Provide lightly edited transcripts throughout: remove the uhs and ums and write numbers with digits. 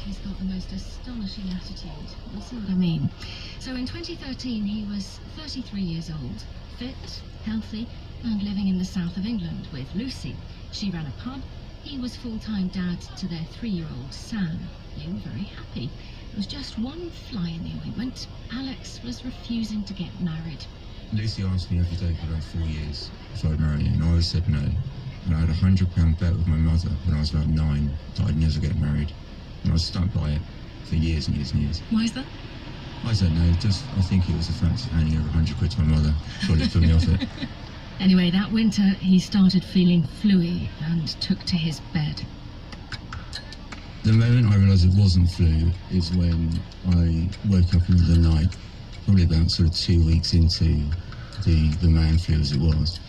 He's got the most astonishing attitude. You'll see what I mean. So in 2013, he was 33 years old, fit, healthy, and living in the south of England with Lucy. She ran a pub. He was full-time dad to their 3-year-old Sam. They were very happy. There was just one fly in the ointment. Alex was refusing to get married. Lucy asked me every day for about 4 years if I'd marry her, and I always said no. And I had a £100 bet with my mother when I was about 9 that I'd never get married. And I was stuck by it for years and years and years. Why is that? I don't know, I think it was the fact of handing over 100 quid to my mother. Probably put me off it. Anyway, that winter, he started feeling flu-y and took to his bed. The moment I realised it wasn't flu is when I woke up in the middle of the night, probably about sort of 2 weeks into the man flu as it was.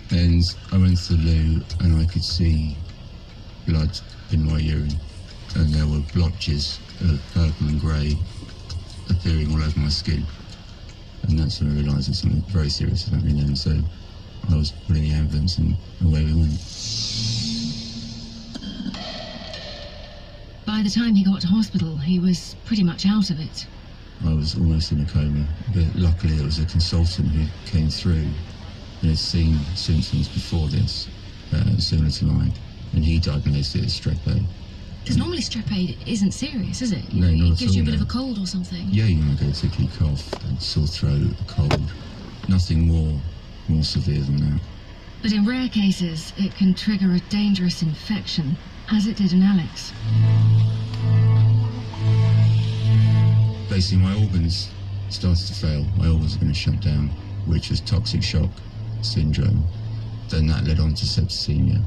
And I went to the loo and I could see blood in my urine. And there were blotches of purple and grey appearing all over my skin. And that's when I realised that something very serious was happening then. So I was put in the ambulance and away we went. By the time he got to hospital, he was pretty much out of it. I was almost in a coma, but luckily there was a consultant who came through and had seen symptoms before this, similar to mine, and he diagnosed it as strep A. Because normally strep A isn't serious, is it? No, not at all. It gives you a bit of a cold or something. Yeah, you might get a tickly cough, a sore throat, a cold. Nothing more severe than that. But in rare cases, it can trigger a dangerous infection, as it did in Alex. Basically, my organs started to fail. My organs were going to shut down, which was toxic shock syndrome. Then that led on to septicemia,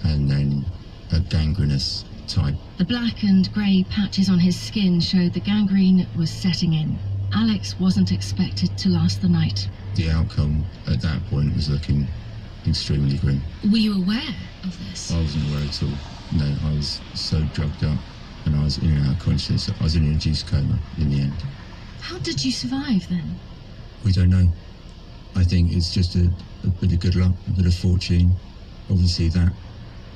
and then a gangrenous type. The black and grey patches on his skin showed the gangrene was setting in. Alex wasn't expected to last the night. The outcome at that point was looking extremely grim. Were you aware of this? I wasn't aware at all. No, I was so drugged up and I was in and out of consciousness. I was in an induced coma in the end. How did you survive then? We don't know. I think it's just a bit of good luck, a bit of fortune. Obviously that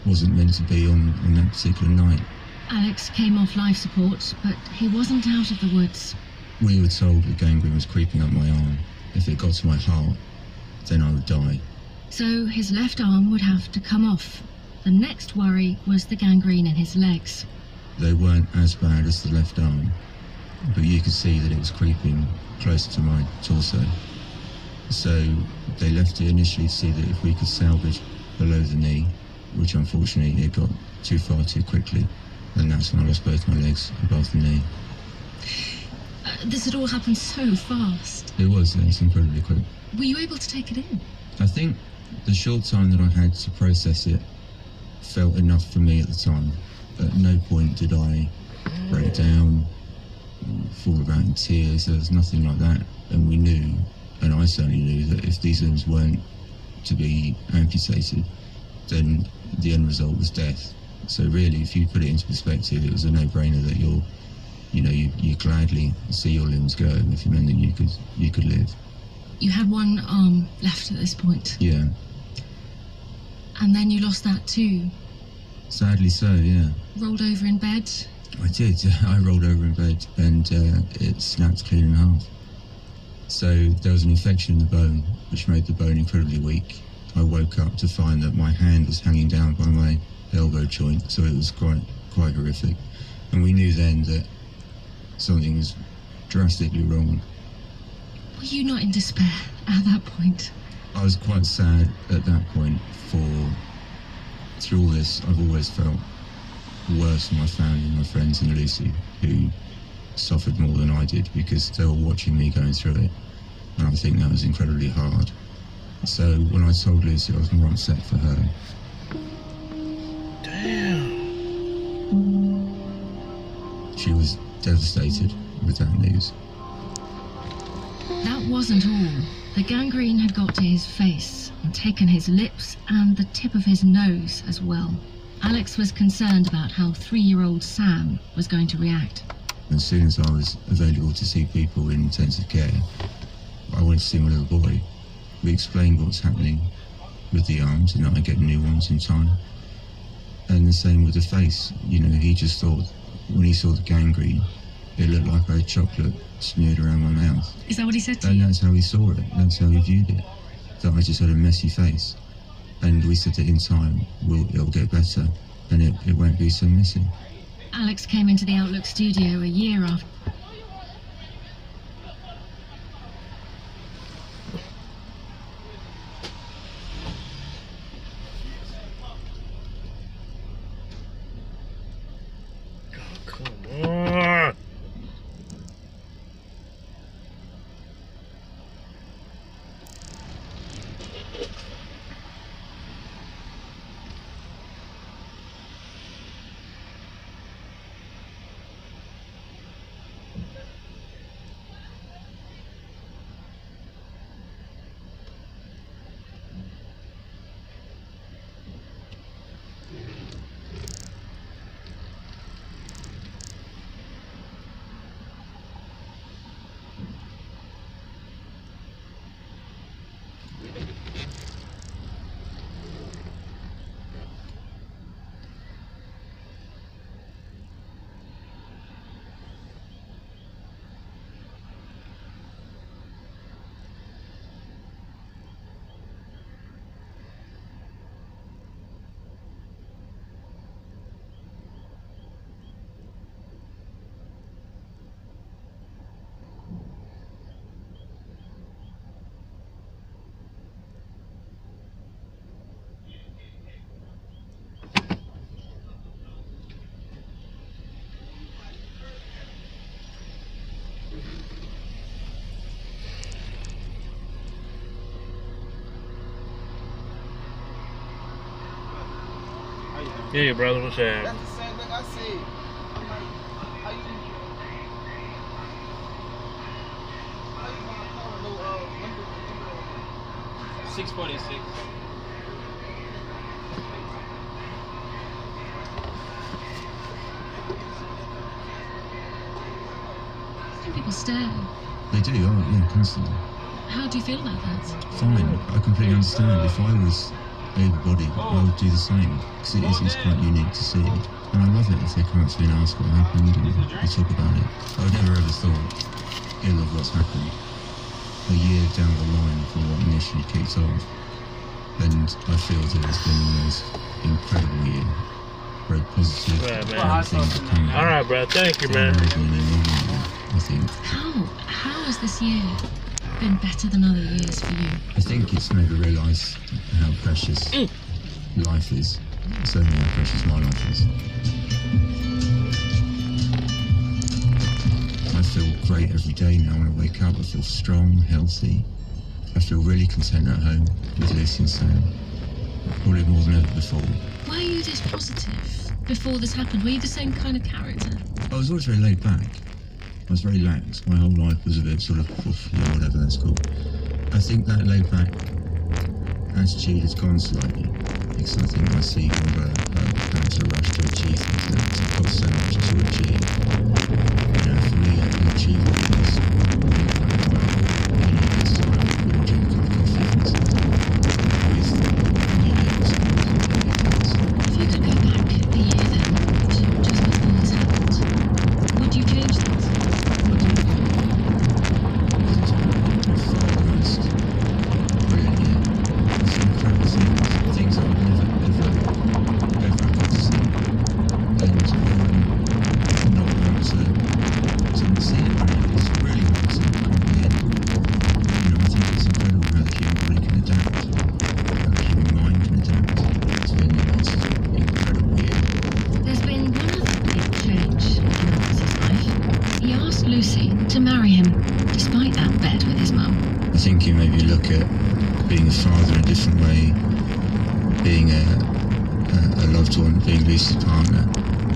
wasn't meant to be on that particular night. Alex came off life support, but he wasn't out of the woods. We were told the gangrene was creeping up my arm. If it got to my heart, then I would die. So his left arm would have to come off. The next worry was the gangrene in his legs. They weren't as bad as the left arm, but you could see that it was creeping closer to my torso. So they left it initially to see that if we could salvage below the knee, which unfortunately it got too far too quickly, and that's when I lost both my legs above the knee. This had all happened so fast. It was incredibly quick. Were you able to take it in? I think the short time that I had to process it felt enough for me at the time. At no point did I break down, fall about in tears. There was nothing like that. And we knew, and I certainly knew, that if these limbs weren't to be amputated, then the end result was death. So really, if you put it into perspective, it was a no-brainer that you gladly see your limbs go if it meant that you could live. You had one arm left at this point. Yeah. And then you lost that too. Sadly so, yeah. Rolled over in bed? I did. I rolled over in bed and it snapped clean in half. So there was an infection in the bone, which made the bone incredibly weak. I woke up to find that my hand was hanging down by my elbow joint, so it was quite horrific. And we knew then that something was drastically wrong. Were you not in despair at that point? I was quite sad at that point. Through all this, I've always felt worse for my family, my friends and Lucy, who suffered more than I did because they were watching me going through it. And I think that was incredibly hard. So when I told Lucy, I was more upset for her. Damn. She was devastated with that news. That wasn't all. The gangrene had got to his face and taken his lips and the tip of his nose as well. Alex was concerned about how 3-year-old Sam was going to react. As soon as I was available to see people in intensive care, I wanted to see my little boy. We explained what's happening with the arms and that I get new ones in time. And the same with the face. He just thought when he saw the gangrene, it looked like I had chocolate smeared around my mouth. Is that what he said to And you? that's how he saw it. That's how he viewed it. That I just had a messy face. And we said that in time, it'll get better, and it won't be so messy. Alex came into the Outlook studio a year after. Come on. Yeah, brother, what's that? That's the same thing I said. I'm like, how you gonna call no number? 646. Some people stare. They do, yeah, constantly. How do you feel about that? Fine, I completely understand. If I was able-bodied, I would do the same, because it's quite unique to see. And I love it if they come up to me and ask what happened, and we talk about it. I would never ever thought ill of what's happened. A year down the line from what initially kicked off, and I feel that it's been the most incredible year. Very positive. Right, man. Things are coming. All right, bro. Thank you, man. I think. How has this year been better than other years for you? I think it's made me realise how precious life is. Certainly how precious my life is. I feel great every day now when I wake up. I feel strong, healthy. I feel really content at home with Lucy and Sam. Probably more than ever before. Why are you this positive? Before this happened, were you the same kind of character? I was always very laid back. I was very lax. My whole life was a bit sort of puffy or whatever that's called. I think that laid back attitude has gone slightly. Because I think I see more of a kind of rush to achieve things now. I've got so much to achieve. You know, for me, I can achieve things. You know, this is why I would drink a cup of coffee and stuff. With unique If you could go back a year then, to just before this happened, would you change things? Things I would never ever got to see, and not want to see it. It's really hard to comprehend. You know, I think it's incredible how the human body can adapt, how the human mind can adapt. It's been the most incredible year. There's been one other big change in Alex's life. He asked Lucy to marry him, despite that bet with his mum. I think you maybe look at being a father in a different way, being a loved one, being Lucy's partner.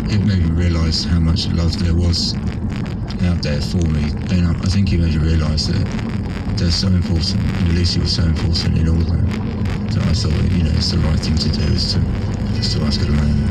It made me realise how much love there was out there for me, and I think it made me realise that they're so important, and Lucy was so important in all that. So I thought, you know, it's the right thing to do is to ask her to marry me.